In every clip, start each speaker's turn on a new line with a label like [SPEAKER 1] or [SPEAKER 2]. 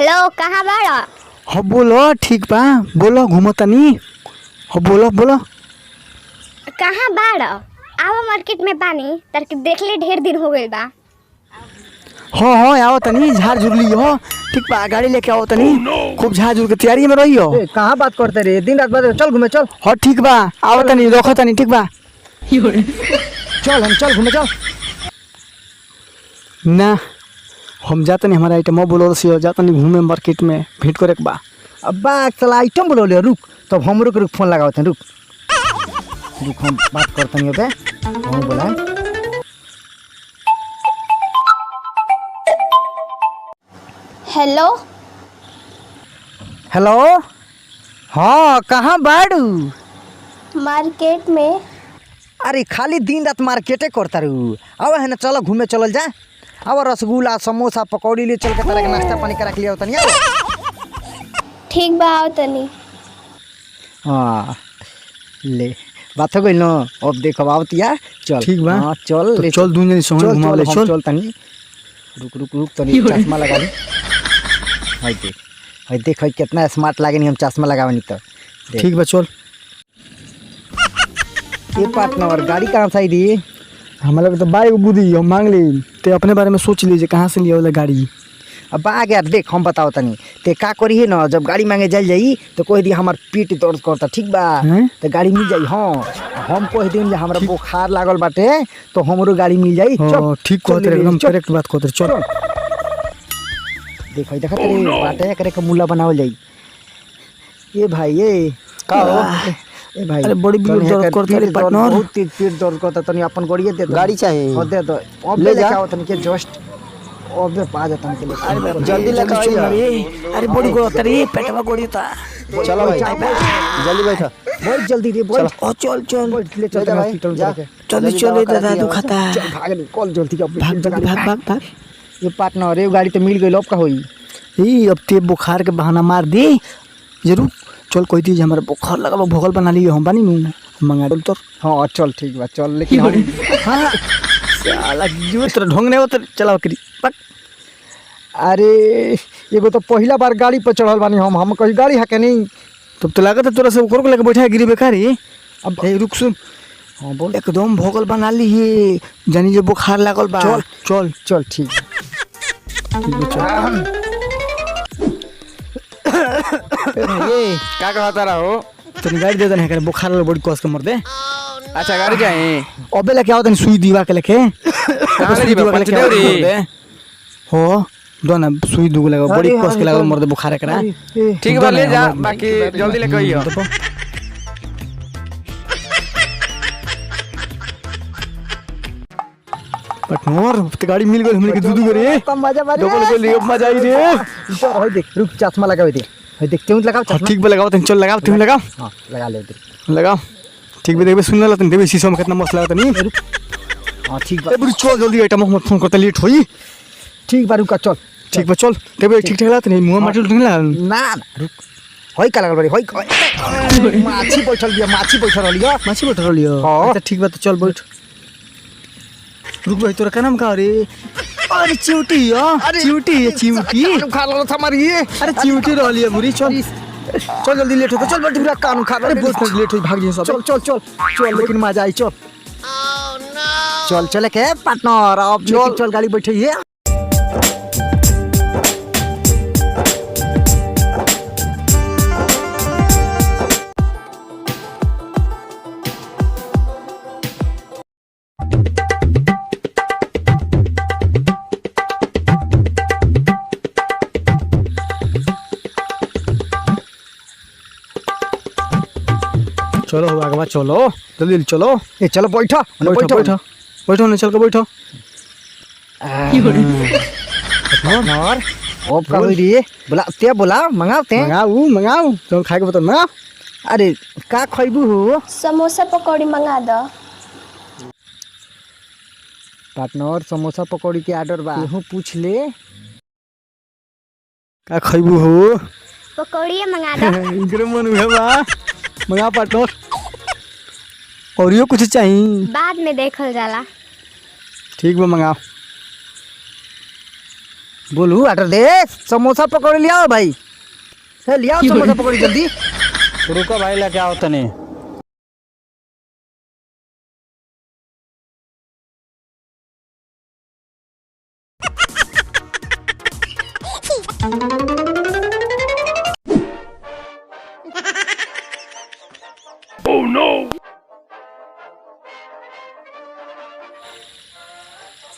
[SPEAKER 1] Hello, कहाँ बाड़ा?
[SPEAKER 2] हो बोलो, ठीक बा, बोलो घूमो तनी। हो बोलो बोलो।
[SPEAKER 1] कहाँ बाड़ा? आवा मार्केट में बानी, तरके देखले ढेर दिन हो गइल बा।
[SPEAKER 2] हो आओ तनी, झाड़ झुर ली हो। ठीक बा, गाड़ी लेके आओ तनी। खूब झाड़ झुर के तैयारी में रही हो।
[SPEAKER 3] कहाँ बात करते रे, दिन रात बात चल घूमे चल।
[SPEAKER 2] हो ठीक बा, आओ तनी, रखो तनी, ठीक बा।
[SPEAKER 3] चल हम चल घूमे चल।
[SPEAKER 2] ना हम जाते नहीं, हमारा आइटम बोलो सी हो जाता नहीं घूमे मार्केट में भेंट करे के बा।
[SPEAKER 3] अब बा चला आइटम बोलो ले, रुक तब हमरो के रुक फोन लगाओ थे, रुक हम बात करते नहीं बे। हम बोला
[SPEAKER 1] हेलो
[SPEAKER 3] हेलो। हाँ कहाँ बाड़ू?
[SPEAKER 1] मार्केट में।
[SPEAKER 3] अरे खाली दिन रात मार्केटे करता रू। अब है ना, चलो घूमे चलल जा। अब रसगुल्ला समोसा पकौड़ी ले चल के तरह के नाश्ता पानी करा के लिया तनी।
[SPEAKER 1] ठीक बा, आओ तनी।
[SPEAKER 3] हाँ ले बात हो गई न, अब देखो आवतिया। चल
[SPEAKER 2] ठीक बा।
[SPEAKER 3] हाँ चल
[SPEAKER 2] तो
[SPEAKER 3] ले
[SPEAKER 2] चल दून सोहन घुमा ले, चल
[SPEAKER 3] चल तनी। रुक रुक रुक तनी, चश्मा लगा ली। हाय देख हाय कितना स्मार्ट लागे नहीं हम चश्मा लगावनी तो।
[SPEAKER 2] ठीक बा चल।
[SPEAKER 3] ये पार्टनर गाड़ी कहाँ से आई दी?
[SPEAKER 2] हमारे तो बाइक बुद्धि हम मांग ली, ते अपने बारे में सोच लीजिए कहाँ से लिया वाला गाड़ी।
[SPEAKER 3] अब आ गया देख, हम बताओ तनी ते का करी है ना, जब गाड़ी मांगे जल जाई तो कोई दी हमार पीठ दर्द करता, ठीक बा? तो गाड़ी मिल जाई। हाँ हम कोई दिन हमारा बुखार लागल बाटे तो हमरो गाड़ी मिल जाई। चल
[SPEAKER 2] ठीक कहते एकदम करेक्ट बात कहते। चल
[SPEAKER 3] देखो देखा तेरे बाटे करे के मुल्ला बनावल जाई। ये भाई ये
[SPEAKER 2] का हो?
[SPEAKER 3] ए भाई
[SPEAKER 2] अरे बड़ी दर्द करता रे पार्टनर,
[SPEAKER 3] बहुत तेज पेट दर्द करता। तनी अपन गाड़ी दे दो।
[SPEAKER 2] गाड़ी चाहिए?
[SPEAKER 3] हो दे दो। अब ले जाओ तनी के जस्ट अब पा जाता के लिए।
[SPEAKER 2] अरे जल्दी लेके आओ। अरे बड़ी गोड़ता रे, पेटवा गोड़ीता।
[SPEAKER 3] चलो भाई जल्दी बैठा, बहुत जल्दी रे बोल।
[SPEAKER 2] चल चल
[SPEAKER 3] ले चल हॉस्पिटल जाके
[SPEAKER 2] जल्दी चल, दादा दुखाता।
[SPEAKER 3] चल भाग रे, कॉल जल्दी
[SPEAKER 2] भाग भाग भाग।
[SPEAKER 3] ये पार्टनर रे गाड़ी तो मिल गई, अब का होई?
[SPEAKER 2] ई अब ते बुखार के बहाना मार दे जरूर। चल कोई चीज हमारे बुखार लगा भोगल बना लिए हम बानी नू मंगा दो तो।
[SPEAKER 3] हां चल ठीक बा चल, लेकिन
[SPEAKER 2] हां साला जो तेरा ढंग नहीं होता चलाओ करी पक।
[SPEAKER 3] अरे एगो तो पहला बार गाड़ी पर चढ़ल बानी हम कहीं गाड़ी है के नहीं।
[SPEAKER 2] तब तो लागत तोरा से ऊपर को लेके बैठा है गिरी बेकारी। अब रुक सुन।
[SPEAKER 3] हां बोल।
[SPEAKER 2] एकदम भोगल बना ली है, जानी जो बुखार लागल बा।
[SPEAKER 3] चल
[SPEAKER 2] चल
[SPEAKER 3] चल ठीक
[SPEAKER 2] ये
[SPEAKER 4] क्या कहता रहा हो?
[SPEAKER 2] तनी गाड़ी दे देना है, बुखार वाला बड़ी कस के मर दे।
[SPEAKER 4] अच्छा गाड़ी चाहिए?
[SPEAKER 2] अबे लेके आओ तनी सुई दीवा के लेके।
[SPEAKER 4] सुई दीवा के लेके
[SPEAKER 2] हो दो ना, सुई दुगो लगा बड़ी कस के लगा मर दे बुखार एकरा।
[SPEAKER 4] ठीक बा ले जा, बाकी जल्दी लेके आइयो।
[SPEAKER 2] पार्टनर तो गाड़ी मिल गई हमने के दूध करे।
[SPEAKER 3] कम मजा बारे
[SPEAKER 2] डबल को ले मजा आई रे।
[SPEAKER 3] इधर होय देख, रुक चश्मा लगाओ दे। होय देख तुम लगाओ चश्मा।
[SPEAKER 2] ठीक बे लगाओ तनी, चल लगाओ तुम लगाओ।
[SPEAKER 3] हां लगा ले इधर
[SPEAKER 2] लगाओ। ठीक बे देखबे सुन ला तनी, देखबे शीशा में कितना मस्त लागत नहीं।
[SPEAKER 3] हां ठीक बा।
[SPEAKER 2] ए बुरी चल जल्दी, आइटम मत फोन करता लेट होई।
[SPEAKER 3] ठीक बा रुक चल।
[SPEAKER 2] ठीक बा चल, देखबे ठीक ठाक लागत नहीं, मुंह माटी उठने ला
[SPEAKER 3] ना रुक। होय का लगल बड़ी होय माछी बैठल बिया, माछी बैठल रहलियो।
[SPEAKER 2] माछी बैठ रहियो।
[SPEAKER 3] हाँ।
[SPEAKER 2] अच्छा ठीक बा तो चल बैठ। रुक भाई, तोरा का नाम का रे? अरे चिमटी हो। अरे चिमटी है, चिमटी
[SPEAKER 3] खा लो हमारी ये।
[SPEAKER 2] अरे चिमटी रहली है बुरी। चल चल जल्दी लेट होता, चल बैठ।
[SPEAKER 3] पूरा कानून खा
[SPEAKER 2] अरे बहुत लेट होई, भाग जाए सब।
[SPEAKER 3] चल चल चल चल, लेकिन मजा आई। चल चल चले के पार्टनर, अब लेकिन चल गाड़ी बैठे ये।
[SPEAKER 2] चलो आगवा चलो, जल्दी चलो।
[SPEAKER 3] ए चलो बैठो
[SPEAKER 2] बैठो बैठो बैठो ना, चल के बैठो।
[SPEAKER 3] पार्टनर अब का होई रे? बोला ते बोला मंगाओ ते।
[SPEAKER 2] मंगाओ चल खाए के बता मंगाओ।
[SPEAKER 3] अरे का खइबू हो?
[SPEAKER 1] समोसा पकौड़ी मंगा दो।
[SPEAKER 3] पार्टनर समोसा पकौड़ी के ऑर्डर बा, तू पूछ ले।
[SPEAKER 2] का खइबू हो?
[SPEAKER 1] पकौड़ी मंगा दो।
[SPEAKER 2] इनकरे मन हुए बा, मंगा पार्टनर। और यो कुछ चाहिए?
[SPEAKER 1] बाद में देखल जाला।
[SPEAKER 2] ठीक बा मंगाओ।
[SPEAKER 3] बोलू ऑर्डर दे। समोसा पकौड़ी ले आओ भाई, ले आओ समोसा पकौड़ी जल्दी।
[SPEAKER 5] रुको भाई लेके आओ तनी।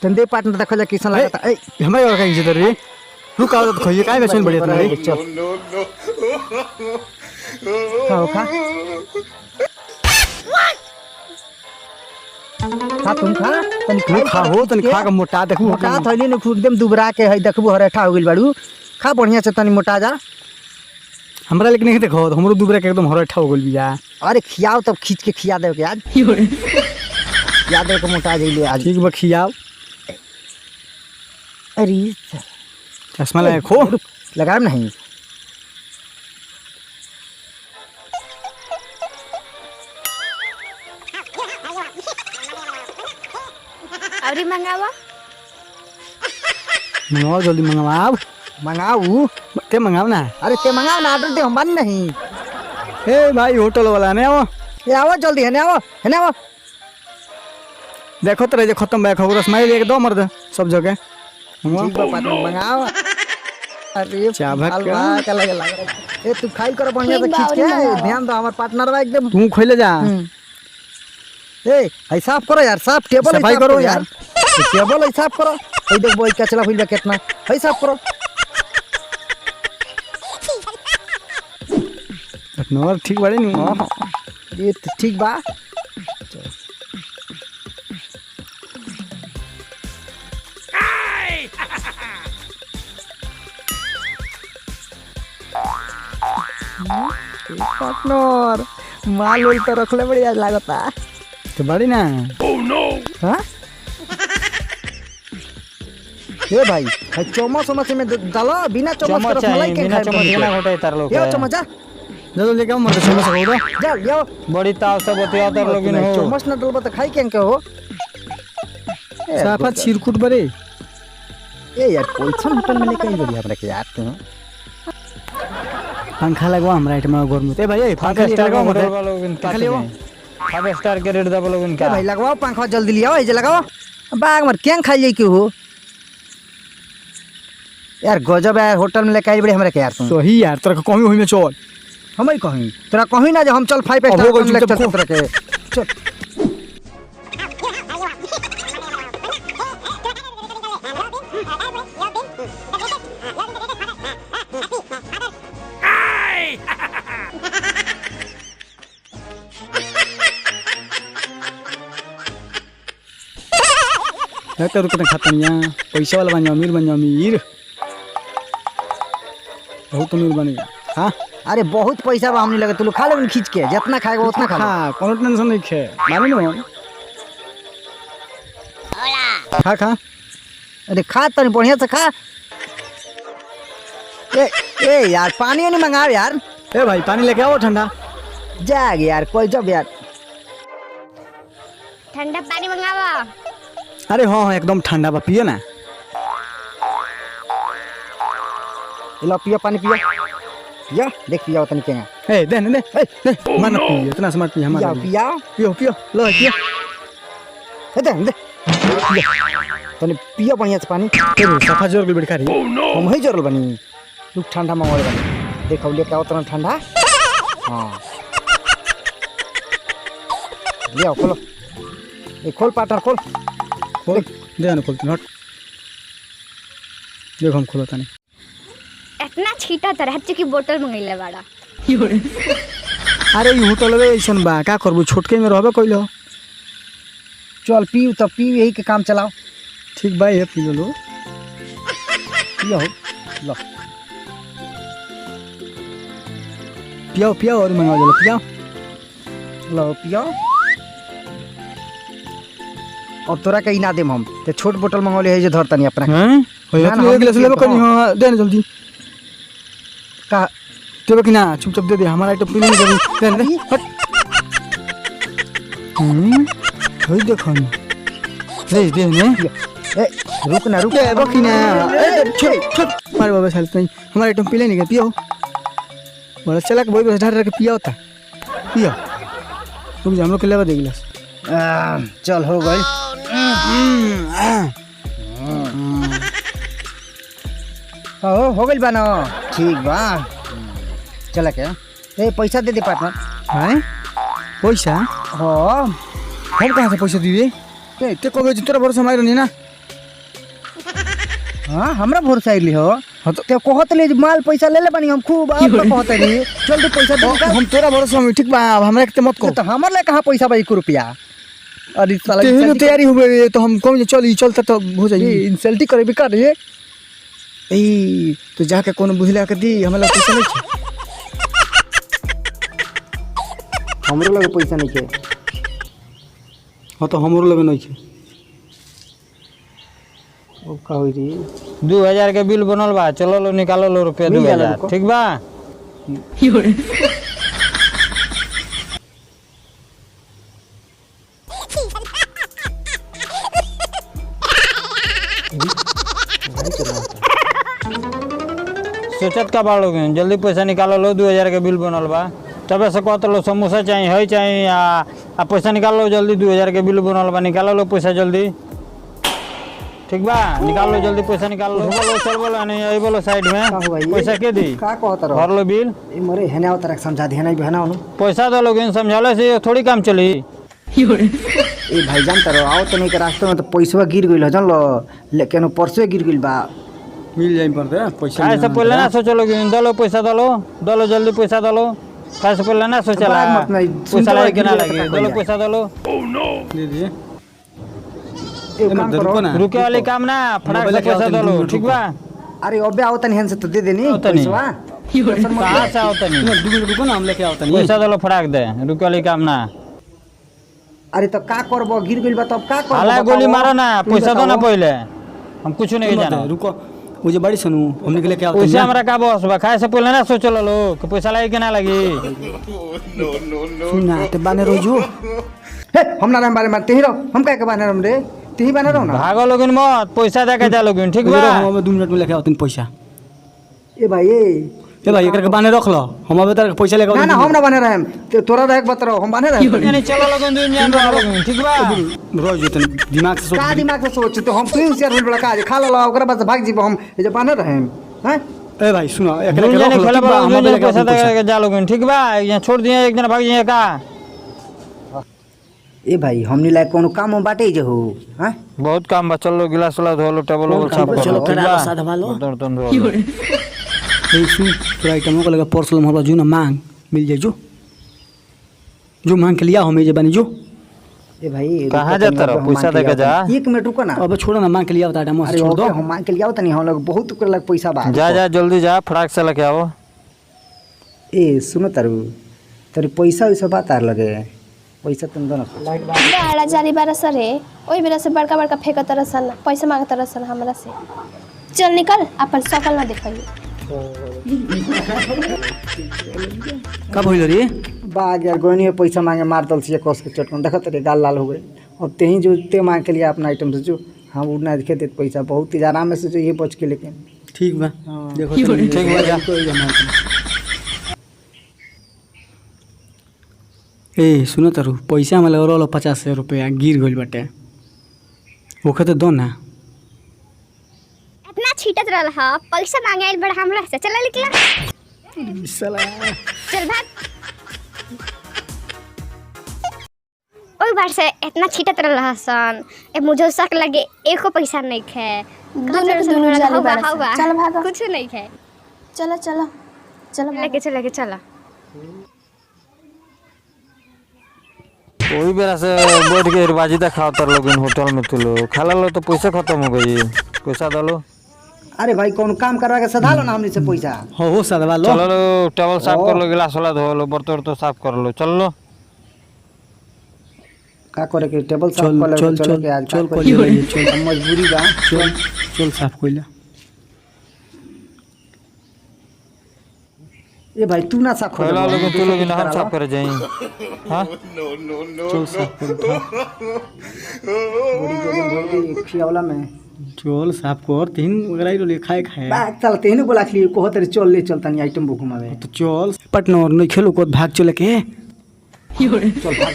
[SPEAKER 3] तंदे पार्टनर देखो जा किसन लगा था। ए
[SPEAKER 2] हमारे और कहीं से रे रुक आओ तो खोइए काय बेचन बढ़िया तुम्हारे।
[SPEAKER 3] चल खाओ खा खा तुम खा तनी
[SPEAKER 2] तू खा हो तनी खा के मोटा देखू
[SPEAKER 3] मोटा थैली ने खूब एकदम दुबरा के है देखबो हरेठा हो गेल बाड़ू। खा बढ़िया से तनी मोटा जा।
[SPEAKER 2] हमरा लेकिन नहीं देखो हमरो दुबरा के एकदम हरठा हो गेल बिया।
[SPEAKER 3] अरे खियाओ तब खींच के खिया दे के आज खिया दे के मोटा जइले आज।
[SPEAKER 2] ठीक बा खियाओ।
[SPEAKER 3] अरे
[SPEAKER 2] चश्मा लगा खो
[SPEAKER 3] लगाम नहीं।
[SPEAKER 1] अरे मंगावा
[SPEAKER 2] मंगाओ जल्दी मंगाओ।
[SPEAKER 3] मंगाऊ
[SPEAKER 2] ते मंगाओ ना।
[SPEAKER 3] अरे ते मंगाओ ना ऑर्डर दे हम बन नहीं।
[SPEAKER 2] ए भाई होटल वाला ने आओ
[SPEAKER 3] ये आओ जल्दी है ने आओ।
[SPEAKER 2] देखो तेरे जो खत्म बैक हो रसमाई लेके दो मर्द सब जगह
[SPEAKER 3] ठीक बा पार्टनर मंगाओ। अरे
[SPEAKER 2] चाभक
[SPEAKER 3] हलवा का लगे लग रहा है। ए तू खाई कर बढ़िया से
[SPEAKER 1] ठीक बा,
[SPEAKER 3] खींच के
[SPEAKER 1] और मंगाओ।
[SPEAKER 3] ध्यान दो हमार पार्टनर बा एकदम।
[SPEAKER 2] तू खोले जा।
[SPEAKER 3] ए भाई साफ करो यार, साफ टेबल
[SPEAKER 2] सफाई करो यार।
[SPEAKER 3] टेबल है साफ करो। ए देख बोई क्या चला हुई कितना है साफ करो।
[SPEAKER 2] नंबर ठीक बाड़े नी।
[SPEAKER 3] ये तो ठीक बा। पार्टनर माल उल तो रखले बढ़िया लागता
[SPEAKER 2] तो बाड़ी ना।
[SPEAKER 3] हाँ ये भाई भाई चम्मच उमच में डालो बिना चम्मच के रसमलाई के
[SPEAKER 5] बिना चम्मच के ना घोटे तार लोग
[SPEAKER 3] ये चम्मच जा
[SPEAKER 2] जल्दी लेके आओ मर्द समोसा खाओ दो।
[SPEAKER 3] जा यो
[SPEAKER 5] बड़ी ताव से बतिया तार लोग हो।
[SPEAKER 3] चम्मच ना डालबो तो खाई के हो।
[SPEAKER 2] साफा चिरकुट बरे।
[SPEAKER 3] ए यार कोइसन होटल में लेके आई बढ़िया हमरा के यार तू।
[SPEAKER 2] पंखा लगवा हमरा आइटम में घर में। ए भाई पंखा
[SPEAKER 5] फाइव स्टार
[SPEAKER 2] लगवा
[SPEAKER 5] का
[SPEAKER 2] मत।
[SPEAKER 5] होटल वालों को
[SPEAKER 2] खाली वो
[SPEAKER 5] 5 स्टार के रेट दबा लोग
[SPEAKER 3] ए
[SPEAKER 5] इनका।
[SPEAKER 3] भाई लगवाओ पंखा जल्दी लियाओ। ए जे लगाओ बाग मर कें खाई जाई के हो यार। गजब है होटल में लेके आई बड़ी हमरा के यार तू।
[SPEAKER 2] सही यार तेरा कमी होई में चल।
[SPEAKER 3] हम ही कहीं तेरा कहीं ना जो हम चल 5 स्टार
[SPEAKER 2] हो गई,
[SPEAKER 3] लेक्चर
[SPEAKER 2] चुप
[SPEAKER 3] तरह के चल।
[SPEAKER 2] लगता रुक खाता नहीं पैसा वाला बन जाओ अमीर बन जाओ अमीर। बहुत अमीर बनेगा। हाँ
[SPEAKER 3] अरे बहुत पैसा बा हमनी लगे तू लोग खा ले खींच के जितना खाएगा उतना खा ले।
[SPEAKER 2] खा कोनो टेंशन नहीं खे माने ना। खा खा
[SPEAKER 3] अरे खा तनी बढ़िया से खा। ए यार पानी नहीं मंगाओ यार।
[SPEAKER 2] ए भाई पानी लेके आओ ठंडा।
[SPEAKER 3] जाग यार कोई जब यार।
[SPEAKER 1] ठंडा पानी मंगावा।
[SPEAKER 2] अरे हाँ हाँ एकदम ठंडा बा पियो ना।
[SPEAKER 3] लो पियो पानी पियो पियो देख पियो तनी के
[SPEAKER 2] ए दे दे दे मन पियो इतना स्मार्ट पियो
[SPEAKER 3] पियो
[SPEAKER 2] हमारा
[SPEAKER 3] पियो
[SPEAKER 2] पियो पियो लो पियो।
[SPEAKER 3] ए दे दे तनी पियो बढ़िया से पानी।
[SPEAKER 2] तेरे सफा जोर के बिड़का रही।
[SPEAKER 3] हम ही जरूर बनी तू ठंडा मंगवाए बनी देखो लेके आओ तना ठंडा। हाँ ले आओ खोलो। ए खोल पार्टनर खोल
[SPEAKER 2] खोल दे ना खोलते हट। देखो हम खोलता नहीं।
[SPEAKER 1] इतना छीटा तरह की बोतल मंगैले बाड़ा।
[SPEAKER 2] अरे ई होटल रे ऐसन बा का करबू छोटके में रहबे कइलो।
[SPEAKER 3] चल पीऊ तो पीऊ यही के काम चलाओ।
[SPEAKER 2] ठीक बा ये पी लो
[SPEAKER 3] पियो लो
[SPEAKER 2] पियो पियो और मंगा दो पियो।
[SPEAKER 3] लो पियो। अब तोरा के इना देम हम ते छोट बोतल मंगौले है जे धरतनी अपना
[SPEAKER 2] हैं होय
[SPEAKER 3] ना,
[SPEAKER 2] तू एक गिलास
[SPEAKER 3] हम
[SPEAKER 2] लेबे
[SPEAKER 3] पियो,
[SPEAKER 2] कनी हां दे ना जल्दी।
[SPEAKER 3] का
[SPEAKER 2] तेरे कि ना चुपचाप दे दे हमारा आइटम पी नहीं दे दे हट। होय देखो दे दे ने
[SPEAKER 3] ए रुक ना रुक
[SPEAKER 2] ए बकी ना छोड़ छोड़ मारे बाबा साल नहीं हमारा आइटम पी लेने का पियो बड़ा चला के बोई ढार के पिया होता पियो तुम हम लोग के लेवा दे गिलास
[SPEAKER 3] चल हो गई हो गई बा ना ठीक बा चला क्या ए पैसा दे दे पार्टनर
[SPEAKER 2] हैं पैसा
[SPEAKER 3] हो
[SPEAKER 2] हम कहाँ से पैसा दिए ते कबे तोरा भरोसा मारो नहीं ना
[SPEAKER 3] हाँ हमरा भरोसा आइली हो
[SPEAKER 2] हाँ तो
[SPEAKER 3] ते कहत ले माल पैसा ले ले बानी हम खूब आप कहत रही चल दे पैसा दे का
[SPEAKER 2] हम तोरा भरोसा में ठीक बा अब हमरा के मत को
[SPEAKER 3] तो हमर ले कहां पैसा बा 1 रुपया अरे साला
[SPEAKER 2] तेरे को तैयारी हो गई तो हम कौन चल चलता तो हो जाएगी
[SPEAKER 3] इंसल्टी करे भी कर रे
[SPEAKER 2] ए तो जाके कोनो बुझला के दी हमरा पैसा नहीं छे
[SPEAKER 3] हमरो लगे पैसा नहीं के
[SPEAKER 2] हां तो हमरो लगे नहीं छे ओ का होई रे
[SPEAKER 5] 2000 के बिल बनल बा, चलो लो निकालो लो रुपया
[SPEAKER 3] मिल जाला
[SPEAKER 5] 2000,
[SPEAKER 3] रुको।
[SPEAKER 5] ठीक बा। सोचत का बाड़ो जल्दी पैसा निकालो लो 2000 के बिल बनल बा, तबे से कहत लो समोसा चाहिए है चाहिए आ पैसा निकाल लो जल्दी 2000 के बिल बनल बा, निकालो लो पैसा जल्दी, ठीक बा निकाल लो जल्दी पैसा निकाल लो। बोलो चल बोलो नहीं आई बोलो साइड में पैसा के दी
[SPEAKER 3] का कहत रहो
[SPEAKER 5] भर लो बिल,
[SPEAKER 3] ए मरे हेने आवत रख समझा देना बहना उनु
[SPEAKER 5] पैसा दो लोग समझाले से थोड़ी काम चली।
[SPEAKER 3] ए भाई जानता रहो आओ तो नहीं के रास्ते में तो पैसा गिर गइल जान लो लेकिन परसों गिर गइल बा
[SPEAKER 2] मिल जाई पर दे पैसा
[SPEAKER 5] खाए से पहले ना सोचो लोग दलो पैसा दलो जल्दी पैसा दलो, खाए से पहले ना सोचला
[SPEAKER 3] बात मत नहीं,
[SPEAKER 5] पैसा लगे कि ना
[SPEAKER 3] सुनते
[SPEAKER 5] लगे,
[SPEAKER 3] रहो,
[SPEAKER 5] दलो पैसा दलो।
[SPEAKER 2] दे दिए
[SPEAKER 3] एक काम करो
[SPEAKER 2] रुको ना
[SPEAKER 5] रुके वाली काम ना फटाक से
[SPEAKER 2] मोबाइल
[SPEAKER 5] पैसा
[SPEAKER 2] के
[SPEAKER 5] दलो,
[SPEAKER 2] आवतन
[SPEAKER 5] ठीक बा।
[SPEAKER 3] अरे अबे आओ तनी हेन से तो दे देनी
[SPEAKER 5] आवतनी।
[SPEAKER 3] पैसा
[SPEAKER 5] कहाँ से आओ तनी
[SPEAKER 2] रुको ना हम लेके आवता नहीं
[SPEAKER 5] पैसा दलो फटाक दे, रुके वाली काम ना
[SPEAKER 3] अरे तो का करबो गिर गइल बा तब का करबो
[SPEAKER 5] हाला गोली
[SPEAKER 3] बताओ।
[SPEAKER 5] मारो ना,
[SPEAKER 3] तुम
[SPEAKER 5] पैसा दो ना
[SPEAKER 3] बताओ।
[SPEAKER 5] पहले, हम कुछ नहीं जाना।
[SPEAKER 2] रुको मुझे बड़ी सुनू हमने के लेके आवता
[SPEAKER 5] पैसा हमरा का बॉस बा, खाए से पहले ना सोचो लो कि पैसा लगे कि ना लगी।
[SPEAKER 2] सुना ते बाने रोजू
[SPEAKER 3] हे हम ना रहे बारे में तेही रहो हम काहे के बाने रहो रे तेही बाने रहो ना
[SPEAKER 5] भागो लोगिन मत, पैसा दे के जा लोगिन, ठीक बा।
[SPEAKER 2] हम 2 मिनट में लेके आवतन पैसा
[SPEAKER 3] ए भाई
[SPEAKER 2] ए भाई एकरा के बाने रख लो हम अब तार पैसा लेके
[SPEAKER 3] ना ना हम ना बाने रहे ते तोरा रहे बत रहो हम बाने रहे
[SPEAKER 5] यानी चलो लोगिन दुनिया जान रहो लोगिन, ठीक बा।
[SPEAKER 2] रोज तन दिमाग से
[SPEAKER 3] का
[SPEAKER 2] सोच
[SPEAKER 3] दिमाग से सोच तो हम तू होशियार होल बड़ा का खा लो ओकरा बाद से भाग जीबो हम ए जे बाने रहे हैं
[SPEAKER 2] ए भाई सुनो एकरा के
[SPEAKER 5] दुनिया
[SPEAKER 2] रख
[SPEAKER 5] ने
[SPEAKER 2] लो
[SPEAKER 5] खेला
[SPEAKER 2] ठीक बा,
[SPEAKER 5] बड़ा
[SPEAKER 2] हम
[SPEAKER 5] दुनिया
[SPEAKER 2] लेके
[SPEAKER 5] पैसा
[SPEAKER 2] आवतन
[SPEAKER 5] दे के जा लोगिन, ठीक बा। यहाँ छोड़ दिए एक जना भाग जाइए का।
[SPEAKER 3] ए भाई हमनी लायक कोनो काम में बाटे जे हो हैं
[SPEAKER 5] बहुत काम बा, चलो गिलास वाला धो लो, टेबल वोबल साफ कर
[SPEAKER 2] चलो
[SPEAKER 5] लो, ठीक
[SPEAKER 2] करा
[SPEAKER 5] बा।
[SPEAKER 2] लो, साधा वालो।
[SPEAKER 5] बर्तन उर्तन धो लो।
[SPEAKER 2] ए सुन तोरा आइटम को लगा पर्सल हमरा जो ना मांग मिल जाई जो मांग के लिया हम जे बनी जो
[SPEAKER 3] ए भाई
[SPEAKER 5] कहाँ
[SPEAKER 3] रुको
[SPEAKER 5] जाता
[SPEAKER 3] तनी,
[SPEAKER 5] रहो?
[SPEAKER 3] अब हम
[SPEAKER 5] पैसा
[SPEAKER 3] मांग के
[SPEAKER 5] दे के
[SPEAKER 3] लियाओ
[SPEAKER 5] जा।
[SPEAKER 3] तनी। एक मिनट रुको ना
[SPEAKER 2] अब छोड़ो ना मांग के लिया बता आइटम
[SPEAKER 3] अरे
[SPEAKER 2] छोड़ दो
[SPEAKER 3] ओके हम मांग के लियाओ तनी हम लोग बहुत ओकरा लग पैसा बा
[SPEAKER 5] जा जा जल्दी जा, फटाक से लेके आओ।
[SPEAKER 3] ए सुनो तारू तारी पैसा वैसा बात आर लगे पैसा तुम दो ना
[SPEAKER 1] बाड़ा जारी बारा सरे ओई बेरा से बड़का बड़का फेंक तरसन पैसा मांग तरसन हमरा से। चल निकल अपन शकल ना दिखाइए।
[SPEAKER 2] कब होइल रे
[SPEAKER 3] बाग यार गोनी में पैसा मांगे मार दल से कस के चटकन देखत रे गाल लाल हो गई और तेही जो ते मांग के लिए अपना आइटम से जो हम उड़ना दिखे देते पैसा बहुत ही आराम से जो ये बच के लेकिन
[SPEAKER 2] ठीक बा
[SPEAKER 3] हाँ।
[SPEAKER 2] देखो
[SPEAKER 5] ठीक बा, जा।
[SPEAKER 2] ए सुनो तारू पैसा हमरा लगा 50 रुपया गिर गइल बाटे ओखे तो दो ना
[SPEAKER 1] इतना छीटत रहल ह पैसा मांगे आइल बड़ा हमरा से। चल निकल
[SPEAKER 2] साला
[SPEAKER 1] चल भाग। ओई बार से इतना छीटत रहल हसन ए मुझे शक लगे एको पैसा नहीं खे दोनों जाली बारा से। चल भाग कुछ नहीं खे। चलो चलो चलो लेके चला
[SPEAKER 5] वही बेरा से बैठ के बाजी देखाओ तर लोगिन होटल में, तू लोग खाला लो तो पैसा खत्म हो गई, पैसा दलो।
[SPEAKER 3] अरे भाई कौन काम करवा के सधा लो ना हमनी से पैसा
[SPEAKER 2] हो सादा लो
[SPEAKER 5] चलो लो टेबल साफ कर लो, गिलास वाला धो लो, बर्तन उर्तन साफ कर लो, चल लो।
[SPEAKER 3] का करे के टेबल साफ
[SPEAKER 2] चल
[SPEAKER 3] कर
[SPEAKER 2] चल
[SPEAKER 3] चलो
[SPEAKER 2] चल
[SPEAKER 3] के आज
[SPEAKER 2] चल
[SPEAKER 3] का
[SPEAKER 2] कोई
[SPEAKER 3] करे?
[SPEAKER 2] नहीं, चल
[SPEAKER 3] हम मजबूरी बा
[SPEAKER 2] चल चल साफ कइला
[SPEAKER 3] ए भाई तू ना साफ
[SPEAKER 5] पहला
[SPEAKER 3] कर
[SPEAKER 5] लोगिन तू लोगिन हम साफ करे जाई। हां
[SPEAKER 2] चल साफ कर
[SPEAKER 3] खियावला में
[SPEAKER 2] चल साफ कर तीन गलाई रो ले खाए खाए
[SPEAKER 3] बाग चल तेने बोला खली को तेरे चल ले चलता नहीं आइटम बुक घुमावे
[SPEAKER 2] तो चल पार्टनर नहीं खेलो को भाग चले के
[SPEAKER 3] चल भाग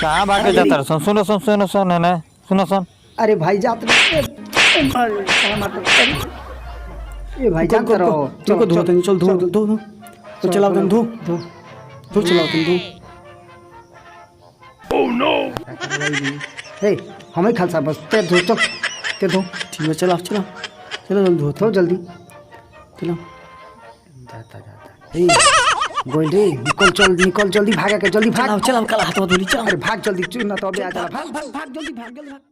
[SPEAKER 5] कहाँ भागे जाता रह सुनो सुन सुनो सुन है ना सुनो सुन
[SPEAKER 3] अरे भाई जात ए भाई जात रहो
[SPEAKER 2] चल धो तनी चल धो धो धो तो चलाओ तनी धो धो धो चलाओ तनी धो
[SPEAKER 3] हे हमें खालसा बस ते धो चल ते धो
[SPEAKER 2] ठीक है चलो चलो चलो जल्दी धो
[SPEAKER 3] धो जल्दी
[SPEAKER 2] चलो
[SPEAKER 3] ए गोल रे निकल जल्दी भागा के जल्दी भाग
[SPEAKER 2] चलाओ चलाओ कल हाथ धो ली चल
[SPEAKER 3] अरे भाग जल्दी चुन ना तो अबे आ जा भाग जल्दी भाग